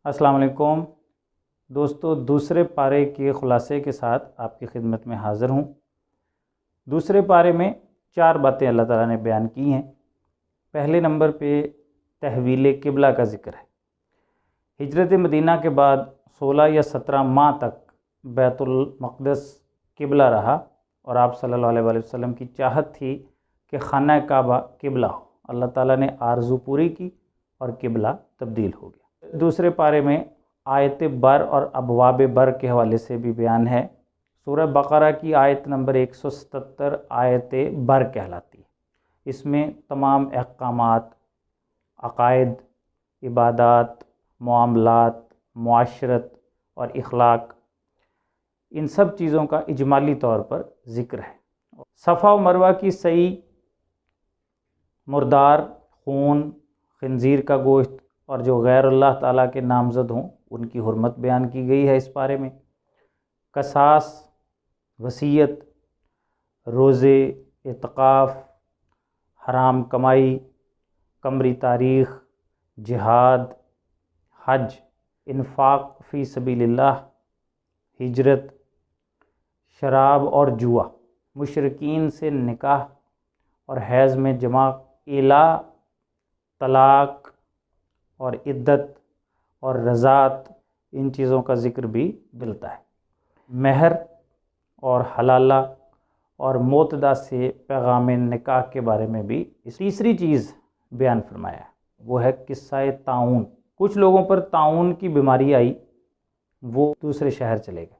السلام علیکم دوستو، دوسرے پارے کے خلاصے کے ساتھ آپ کی خدمت میں حاضر ہوں۔ دوسرے پارے میں 4 باتیں اللہ تعالیٰ نے بیان کی ہیں۔ پہلے نمبر پہ تحویل قبلہ کا ذکر ہے۔ ہجرت مدینہ کے بعد 16 یا 17 ماہ تک بیت المقدس قبلہ رہا، اور آپ صلی اللہ علیہ وآلہ وسلم کی چاہت تھی کہ خانہ کعبہ قبلہ ہو۔ اللہ تعالیٰ نے آرزو پوری کی اور قبلہ تبدیل ہو گیا۔ دوسرے پارے میں آیت بر اور ابواب بر کے حوالے سے بھی بیان ہے۔ سورہ بقرہ کی آیت نمبر 177 آیت بر کہلاتی ہے۔ اس میں تمام احکامات، عقائد، عبادات، معاملات، معاشرت اور اخلاق، ان سب چیزوں کا اجمالی طور پر ذکر ہے۔ صفا و مروہ کی سعی، مردار، خون، خنزیر کا گوشت اور جو غیر اللہ تعالیٰ کے نامزد ہوں ان کی حرمت بیان کی گئی ہے۔ اس بارے میں قصاص، وصیت، روزے، اعتکاف، حرام کمائی، قمری تاریخ، جہاد، حج، انفاق فی سبیل اللہ، ہجرت، شراب اور جوا، مشرکین سے نکاح اور حیض میں جماع، الا، طلاق اور عدت اور رضاعت، ان چیزوں کا ذکر بھی ملتا ہے۔ مہر اور حلالہ اور موتدہ سے پیغام نکاح کے بارے میں بھی تیسری چیز بیان فرمایا ہے، وہ ہے قصہ طاعون۔ کچھ لوگوں پر طاعون کی بیماری آئی، وہ دوسرے شہر چلے گئے۔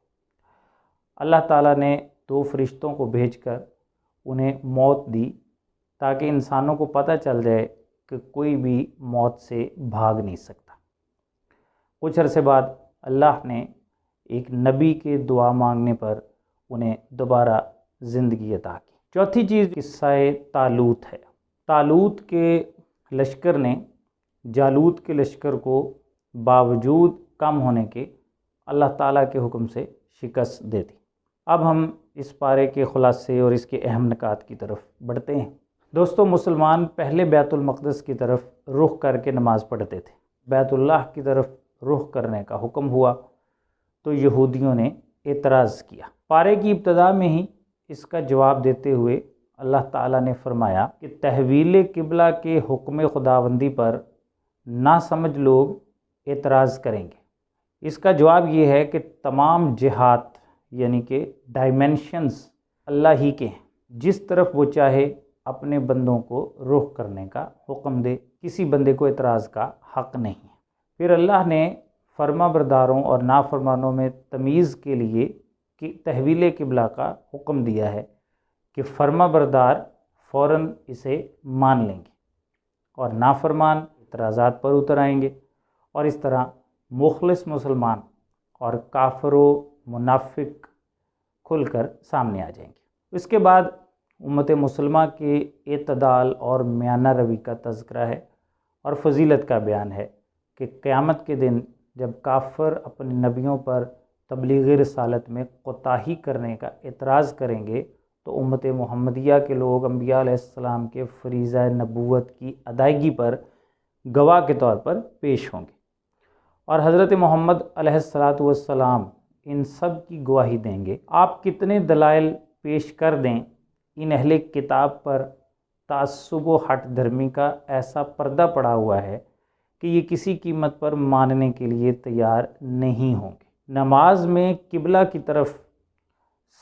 اللہ تعالیٰ نے 2 فرشتوں کو بھیج کر انہیں موت دی تاکہ انسانوں کو پتہ چل جائے کہ کوئی بھی موت سے بھاگ نہیں سکتا۔ کچھ عرصے بعد اللہ نے ایک نبی کے دعا مانگنے پر انہیں دوبارہ زندگی عطا کی۔ چوتھی چیز قصہ طالوت ہے۔ طالوت کے لشکر نے جالوت کے لشکر کو باوجود کم ہونے کے اللہ تعالیٰ کے حکم سے شکست دے دی۔ اب ہم اس پارے کے خلاصے اور اس کے اہم نکات کی طرف بڑھتے ہیں۔ دوستو، مسلمان پہلے بیت المقدس کی طرف رخ کر کے نماز پڑھتے تھے۔ بیت اللہ کی طرف رخ کرنے کا حکم ہوا تو یہودیوں نے اعتراض کیا۔ پارے کی ابتدا میں ہی اس کا جواب دیتے ہوئے اللہ تعالیٰ نے فرمایا کہ تحویل قبلہ کے حکم خداوندی پر ناسمجھ لوگ اعتراض کریں گے۔ اس کا جواب یہ ہے کہ تمام جہات یعنی کہ ڈائمینشنز اللہ ہی کے ہیں، جس طرف وہ چاہے اپنے بندوں کو رخ کرنے کا حکم دے، کسی بندے کو اعتراض کا حق نہیں ہے۔ پھر اللہ نے فرما برداروں اور نافرمانوں میں تمیز کے لیے کہ تحویل قبلہ کا حکم دیا ہے کہ فرما بردار فوراً اسے مان لیں گے اور نافرمان اعتراضات پر اتر آئیں گے، اور اس طرح مخلص مسلمان اور کافر و منافق کھل کر سامنے آ جائیں گے۔ اس کے بعد امت مسلمہ کے اعتدال اور میانہ روی کا تذکرہ ہے اور فضیلت کا بیان ہے کہ قیامت کے دن جب کافر اپنے نبیوں پر تبلیغ رسالت میں کوتاہی کرنے کا اعتراض کریں گے تو امت محمدیہ کے لوگ انبیاء علیہ السلام کے فریضہ نبوت کی ادائیگی پر گواہ کے طور پر پیش ہوں گے، اور حضرت محمد علیہ السلام ان سب کی گواہی دیں گے۔ آپ کتنے دلائل پیش کر دیں، ان اہل کتاب پر تعصب و ہٹ دھرمی کا ایسا پردہ پڑا ہوا ہے کہ یہ کسی قیمت پر ماننے کے لیے تیار نہیں ہوں گے۔ نماز میں قبلہ کی طرف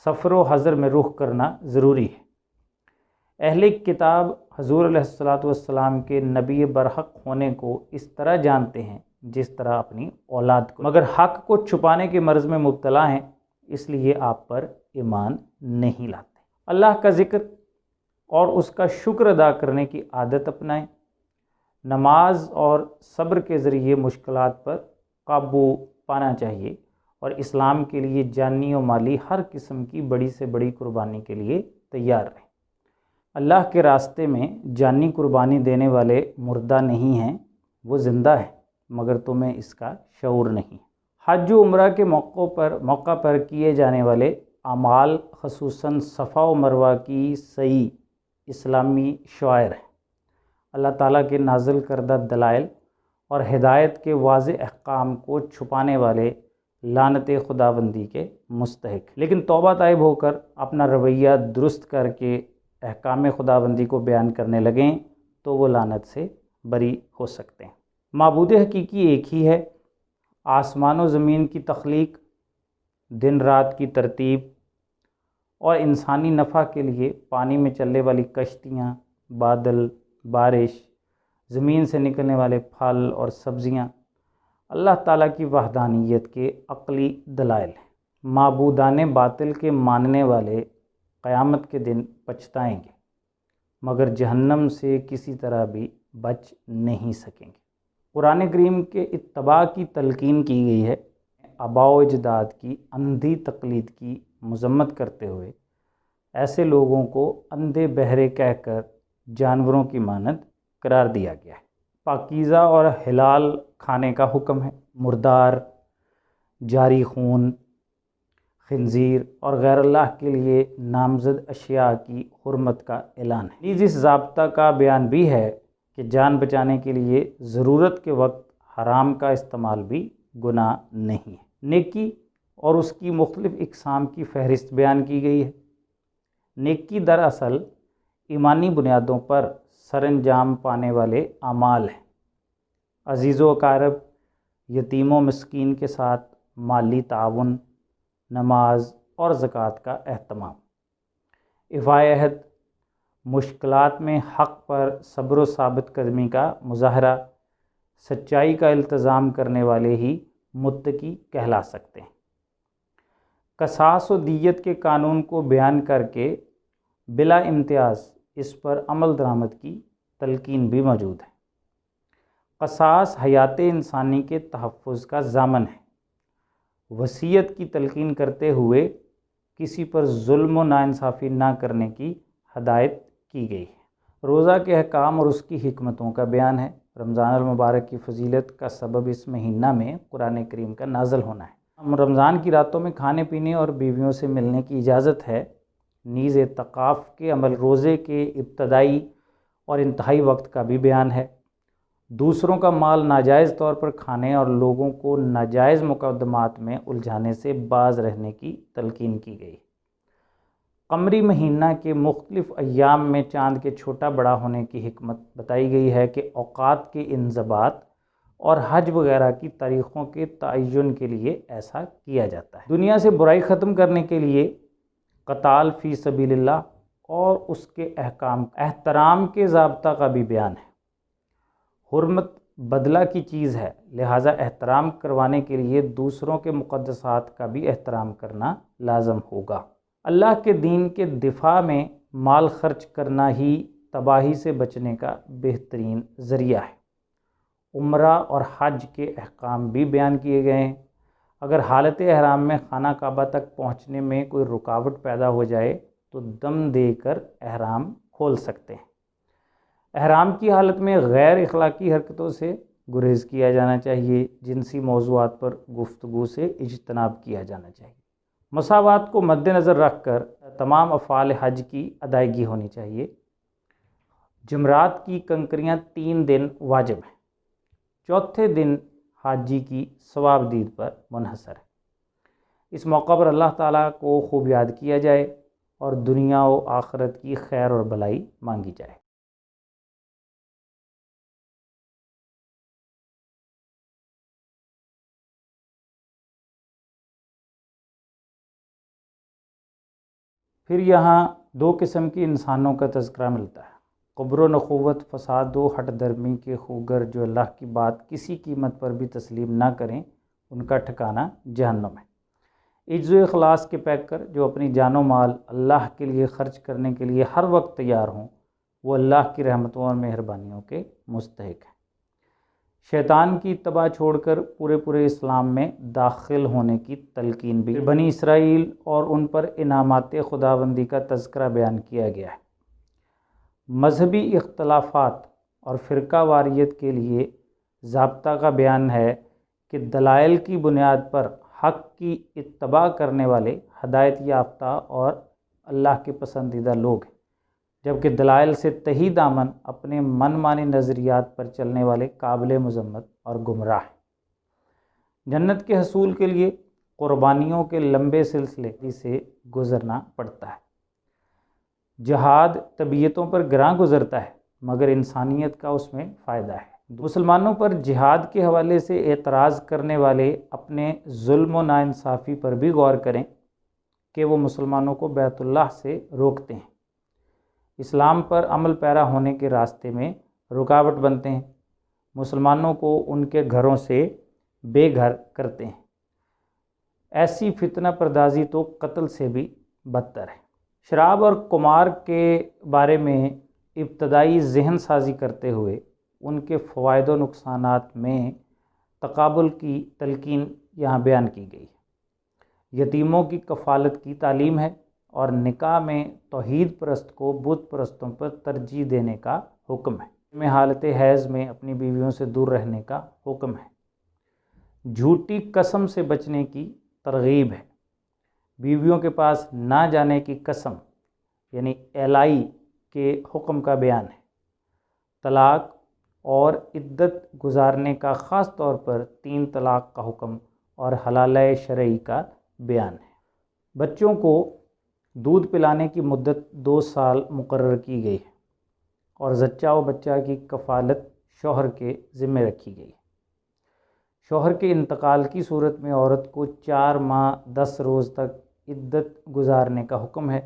سفر و حضر میں رخ کرنا ضروری ہے۔ اہل کتاب حضور علیہ السلام کے نبی برحق ہونے کو اس طرح جانتے ہیں جس طرح اپنی اولاد کو، مگر حق کو چھپانے کے مرض میں مبتلا ہیں، اس لیے آپ پر ایمان نہیں لاتے۔ اللہ کا ذکر اور اس کا شکر ادا کرنے کی عادت اپنائیں۔ نماز اور صبر کے ذریعے مشکلات پر قابو پانا چاہیے، اور اسلام کے لیے جانی و مالی ہر قسم کی بڑی سے بڑی قربانی کے لیے تیار رہیں۔ اللہ کے راستے میں جانی قربانی دینے والے مردہ نہیں ہیں، وہ زندہ ہیں، مگر تمہیں اس کا شعور نہیں۔ حج و عمرہ کے موقع پر کیے جانے والے اعمال، خصوصاً صفا و مروہ کی سعی، اسلامی شعائر ہیں۔ اللہ تعالیٰ کے نازل کردہ دلائل اور ہدایت کے واضح احکام کو چھپانے والے لعنت خداوندی کے مستحق۔ لیکن توبہ طائب ہو کر اپنا رویہ درست کر کے احکام خداوندی کو بیان کرنے لگیں تو وہ لعنت سے بری ہو سکتے ہیں۔ معبود حقیقی ایک ہی ہے۔ آسمان و زمین کی تخلیق، دن رات کی ترتیب اور انسانی نفع کے لیے پانی میں چلنے والی کشتیاں، بادل، بارش، زمین سے نکلنے والے پھل اور سبزیاں اللہ تعالیٰ کی وحدانیت کے عقلی دلائل ہیں۔ معبودان باطل کے ماننے والے قیامت کے دن پچھتائیں گے، مگر جہنم سے کسی طرح بھی بچ نہیں سکیں گے۔ قرآن کریم کے اتباع کی تلقین کی گئی ہے۔ آباء و اجداد کی اندھی تقلید کی مذمت کرتے ہوئے ایسے لوگوں کو اندھے بہرے کہہ کر جانوروں کی مانند قرار دیا گیا ہے۔ پاکیزہ اور حلال کھانے کا حکم ہے۔ مردار، جاری خون، خنزیر اور غیر اللہ کے لیے نامزد اشیاء کی حرمت کا اعلان ہے۔ نیز اس ضابطہ کا بیان بھی ہے کہ جان بچانے کے لیے ضرورت کے وقت حرام کا استعمال بھی گناہ نہیں ہے۔ نیکی اور اس کی مختلف اقسام کی فہرست بیان کی گئی ہے۔ نیکی دراصل ایمانی بنیادوں پر سر انجام پانے والے اعمال ہیں۔ عزیز و اقارب، یتیم و مسکین کے ساتھ مالی تعاون، نماز اور زکوٰۃ کا اہتمام، ایفائے عہد، مشکلات میں حق پر صبر و ثابت قدمی کا مظاہرہ، سچائی کا التزام کرنے والے ہی متقی کہلا سکتے ہیں۔ قصاص و دیت کے قانون کو بیان کر کے بلا امتیاز اس پر عمل درآمد کی تلقین بھی موجود ہے۔ قصاص حیات انسانی کے تحفظ کا ضامن ہے۔ وصیت کی تلقین کرتے ہوئے کسی پر ظلم و ناانصافی نہ کرنے کی ہدایت کی گئی ہے۔ روزہ کے احکام اور اس کی حکمتوں کا بیان ہے۔ رمضان المبارک کی فضیلت کا سبب اس مہینہ میں قرآن کریم کا نازل ہونا ہے۔ رمضان کی راتوں میں کھانے پینے اور بیویوں سے ملنے کی اجازت ہے۔ نیز اعتکاف کے عمل روزے کے ابتدائی اور انتہائی وقت کا بھی بیان ہے۔ دوسروں کا مال ناجائز طور پر کھانے اور لوگوں کو ناجائز مقدمات میں الجھانے سے باز رہنے کی تلقین کی گئی۔ قمری مہینہ کے مختلف ایام میں چاند کے چھوٹا بڑا ہونے کی حکمت بتائی گئی ہے کہ اوقات کے انضباط اور حج وغیرہ کی تاریخوں کے تعین کے لیے ایسا کیا جاتا ہے۔ دنیا سے برائی ختم کرنے کے لیے قتال فی سبیل اللہ اور اس کے احترام کے ضابطہ کا بھی بیان ہے۔ حرمت بدلہ کی چیز ہے، لہٰذا احترام کروانے کے لیے دوسروں کے مقدسات کا بھی احترام کرنا لازم ہوگا۔ اللہ کے دین کے دفاع میں مال خرچ کرنا ہی تباہی سے بچنے کا بہترین ذریعہ ہے۔ عمرہ اور حج کے احکام بھی بیان کیے گئے ہیں۔ اگر حالت احرام میں خانہ کعبہ تک پہنچنے میں کوئی رکاوٹ پیدا ہو جائے تو دم دے کر احرام کھول سکتے ہیں۔ احرام کی حالت میں غیر اخلاقی حرکتوں سے گریز کیا جانا چاہیے۔ جنسی موضوعات پر گفتگو سے اجتناب کیا جانا چاہیے۔ مساوات کو مد نظر رکھ کر تمام افعال حج کی ادائیگی ہونی چاہیے۔ جمرات کی کنکریاں 3 دن واجب ہیں۔ چوتھے دن حاجی کی ثواب دید پر منحصر ہے۔ اس موقع پر اللہ تعالیٰ کو خوب یاد کیا جائے اور دنیا و آخرت کی خیر اور بھلائی مانگی جائے۔ پھر یہاں 2 قسم کے انسانوں کا تذکرہ ملتا ہے۔ قبر و نخوت، فساد و ہٹ درمی کے خوگر جو اللہ کی بات کسی قیمت پر بھی تسلیم نہ کریں، ان کا ٹھکانہ جہنم ہے۔ عجز و اخلاص کے پیکر جو اپنی جان و مال اللہ کے لیے خرچ کرنے کے لیے ہر وقت تیار ہوں، وہ اللہ کی رحمتوں اور مہربانیوں کے مستحق ہیں۔ شیطان کی اتباع چھوڑ کر پورے اسلام میں داخل ہونے کی تلقین بھی بنی اسرائیل اور ان پر انعامات خداوندی کا تذکرہ بیان کیا گیا ہے۔ مذہبی اختلافات اور فرقہ واریت کے لیے ضابطہ کا بیان ہے کہ دلائل کی بنیاد پر حق کی اتباع کرنے والے ہدایت یافتہ اور اللہ کے پسندیدہ لوگ ہیں، جبکہ دلائل سے تہی دامن اپنے من مانی نظریات پر چلنے والے قابل مذمت اور گمراہ ہیں۔ جنت کے حصول کے لیے قربانیوں کے لمبے سلسلے سے گزرنا پڑتا ہے۔ جہاد طبیعتوں پر گراں گزرتا ہے مگر انسانیت کا اس میں فائدہ ہے۔ مسلمانوں پر جہاد کے حوالے سے اعتراض کرنے والے اپنے ظلم و ناانصافی پر بھی غور کریں کہ وہ مسلمانوں کو بیت اللہ سے روکتے ہیں، اسلام پر عمل پیرا ہونے کے راستے میں رکاوٹ بنتے ہیں، مسلمانوں کو ان کے گھروں سے بے گھر کرتے ہیں۔ ایسی فتنہ پردازی تو قتل سے بھی بدتر ہے۔ شراب اور قمار کے بارے میں ابتدائی ذہن سازی کرتے ہوئے ان کے فوائد و نقصانات میں تقابل کی تلقین یہاں بیان کی گئی ہے۔ یتیموں کی کفالت کی تعلیم ہے اور نکاح میں توحید پرست کو بت پرستوں پر ترجیح دینے کا حکم ہے۔ میں حالت حیض میں اپنی بیویوں سے دور رہنے کا حکم ہے۔ جھوٹی قسم سے بچنے کی ترغیب ہے۔ بیویوں کے پاس نہ جانے کی قسم یعنی اعلائی کے حکم کا بیان ہے۔ طلاق اور عدت گزارنے کا خاص طور پر 3 طلاق کا حکم اور حلالہ شرعی کا بیان ہے۔ بچوں کو دودھ پلانے کی مدت 2 سال مقرر کی گئی ہے اور زچہ و بچہ کی کفالت شوہر کے ذمہ رکھی گئی ہے۔ شوہر کے انتقال کی صورت میں عورت کو 4 ماہ 10 روز تک عدت گزارنے کا حکم ہے۔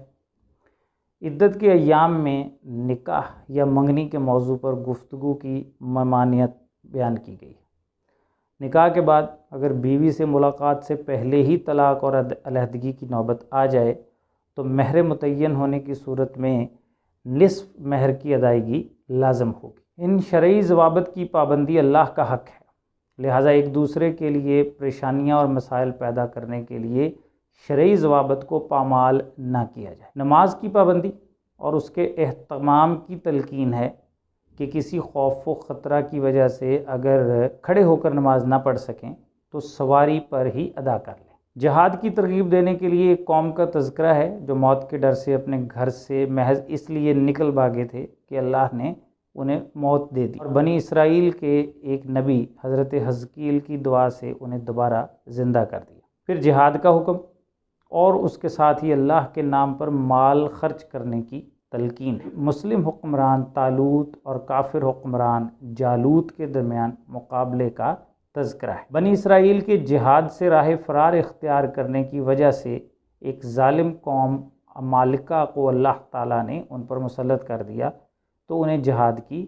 عدت کے ایام میں نکاح یا منگنی کے موضوع پر گفتگو کی ممانعت بیان کی گئی ہے۔ نکاح کے بعد اگر بیوی سے ملاقات سے پہلے ہی طلاق اور علیحدگی کی نوبت آ جائے تو مہر متعین ہونے کی صورت میں نصف مہر کی ادائیگی لازم ہوگی۔ ان شرعی ضوابط کی پابندی اللہ کا حق ہے، لہٰذا ایک دوسرے کے لیے پریشانیاں اور مسائل پیدا کرنے کے لیے شرعی ضوابط کو پامال نہ کیا جائے۔ نماز کی پابندی اور اس کے اہتمام کی تلقین ہے کہ کسی خوف و خطرہ کی وجہ سے اگر کھڑے ہو کر نماز نہ پڑھ سکیں تو سواری پر ہی ادا کر لیں۔ جہاد کی ترغیب دینے کے لیے ایک قوم کا تذکرہ ہے جو موت کے ڈر سے اپنے گھر سے محض اس لیے نکل بھاگے تھے کہ اللہ نے انہیں موت دے دی، اور بنی اسرائیل کے ایک نبی حضرت حزقیل کی دعا سے انہیں دوبارہ زندہ کر دیا۔ پھر جہاد کا حکم اور اس کے ساتھ ہی اللہ کے نام پر مال خرچ کرنے کی تلقین ہے۔ مسلم حکمران طالوت اور کافر حکمران جالوت کے درمیان مقابلے کا تذکرہ ہے۔ بنی اسرائیل کے جہاد سے راہ فرار اختیار کرنے کی وجہ سے ایک ظالم قوم عمالقہ کو اللہ تعالیٰ نے ان پر مسلط کر دیا تو انہیں جہاد کی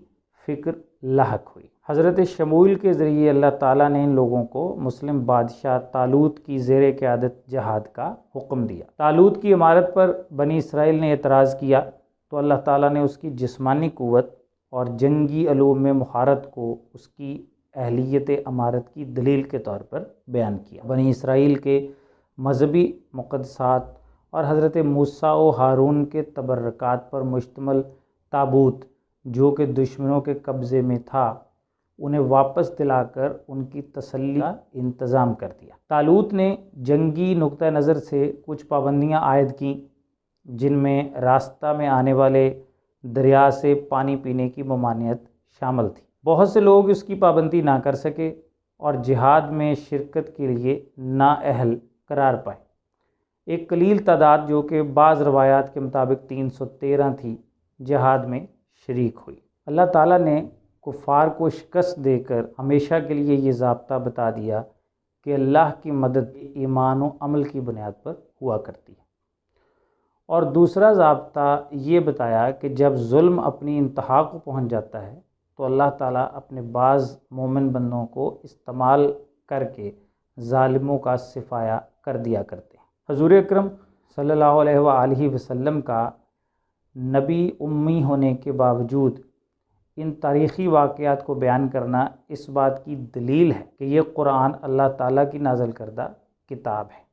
فکر لاحق ہوئی۔ حضرت شموئیل کے ذریعے اللہ تعالیٰ نے ان لوگوں کو مسلم بادشاہ طالوت کی زیر قیادت جہاد کا حکم دیا۔ طالوت کی عمارت پر بنی اسرائیل نے اعتراض کیا تو اللہ تعالیٰ نے اس کی جسمانی قوت اور جنگی علوم میں مہارت کو اس کی اہلیت عمارت کی دلیل کے طور پر بیان کیا۔ بنی اسرائیل کے مذہبی مقدسات اور حضرت موسیٰ و ہارون کے تبرکات پر مشتمل تابوت جو کہ دشمنوں کے قبضے میں تھا انہیں واپس دلا کر ان کی تسلی کا انتظام کر دیا۔ طالوت نے جنگی نقطہ نظر سے کچھ پابندیاں عائد کیں جن میں راستہ میں آنے والے دریا سے پانی پینے کی ممانعت شامل تھی۔ بہت سے لوگ اس کی پابندی نہ کر سکے اور جہاد میں شرکت کے لیے نااہل قرار پائے۔ ایک قلیل تعداد جو کہ بعض روایات کے مطابق 313 تھی جہاد میں شریک ہوئی۔ اللہ تعالیٰ نے کفار کو شکست دے کر ہمیشہ کے لیے یہ ضابطہ بتا دیا کہ اللہ کی مدد ایمان و عمل کی بنیاد پر ہوا کرتی ہے، اور دوسرا ضابطہ یہ بتایا کہ جب ظلم اپنی انتہا کو پہنچ جاتا ہے تو اللہ تعالیٰ اپنے بعض مومن بندوں کو استعمال کر کے ظالموں کا صفایا کر دیا کرتے ہیں۔ حضور اکرم صلی اللہ علیہ وآلہ وسلم کا نبی امی ہونے کے باوجود ان تاریخی واقعات کو بیان کرنا اس بات کی دلیل ہے کہ یہ قرآن اللہ تعالیٰ کی نازل کردہ کتاب ہے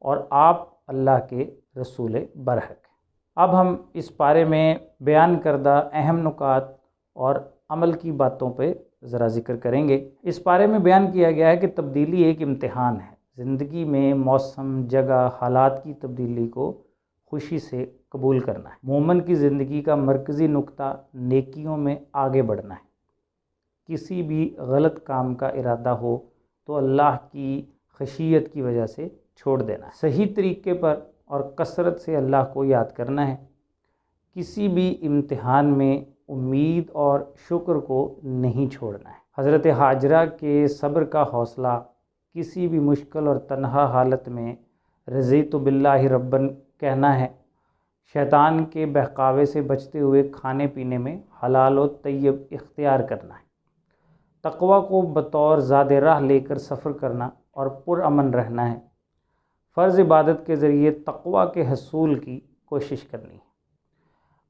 اور آپ اللہ کے رسول برحق ہیں۔ اب ہم اس پارے میں بیان کردہ اہم نکات اور عمل کی باتوں پہ ذرا ذکر کریں گے۔ اس پارے میں بیان کیا گیا ہے کہ تبدیلی ایک امتحان ہے۔ زندگی میں موسم، جگہ، حالات کی تبدیلی کو خوشی سے قبول کرنا ہے۔ مومن کی زندگی کا مرکزی نقطہ نیکیوں میں آگے بڑھنا ہے۔ کسی بھی غلط کام کا ارادہ ہو تو اللہ کی خشیت کی وجہ سے چھوڑ دینا ہے۔ صحیح طریقے پر اور کثرت سے اللہ کو یاد کرنا ہے۔ کسی بھی امتحان میں امید اور شکر کو نہیں چھوڑنا ہے۔ حضرت ہاجرہ کے صبر کا حوصلہ کسی بھی مشکل اور تنہا حالت میں رضیت باللہ ربًا کہنا ہے۔ شیطان کے بہکاوے سے بچتے ہوئے کھانے پینے میں حلال و طیب اختیار کرنا ہے۔ تقوی کو بطور زاد راہ لے کر سفر کرنا اور پرامن رہنا ہے۔ فرض عبادت کے ذریعے تقوی کے حصول کی کوشش کرنی ہے۔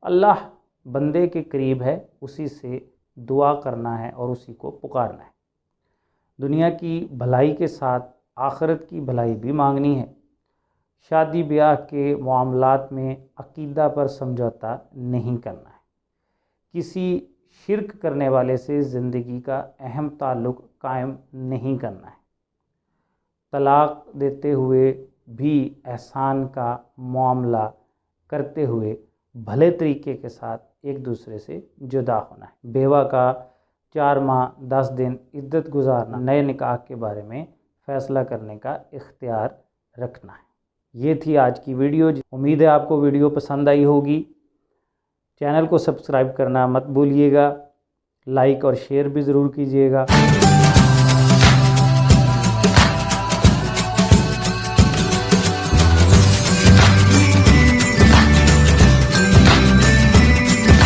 اللہ بندے کے قریب ہے، اسی سے دعا کرنا ہے اور اسی کو پکارنا ہے۔ دنیا کی بھلائی کے ساتھ آخرت کی بھلائی بھی مانگنی ہے۔ شادی بیاہ کے معاملات میں عقیدہ پر سمجھوتہ نہیں کرنا ہے۔ کسی شرک کرنے والے سے زندگی کا اہم تعلق قائم نہیں کرنا ہے۔ طلاق دیتے ہوئے بھی احسان کا معاملہ کرتے ہوئے بھلے طریقے کے ساتھ ایک دوسرے سے جدا ہونا ہے۔ بیوہ کا 4 ماہ 10 دن عدت گزارنا، نئے نکاح کے بارے میں فیصلہ کرنے کا اختیار رکھنا ہے۔ یہ تھی آج کی ویڈیو۔ امید ہے آپ کو ویڈیو پسند آئی ہوگی۔ چینل کو سبسکرائب کرنا مت بھولیے گا، لائک اور شیئر بھی ضرور کیجیے گا۔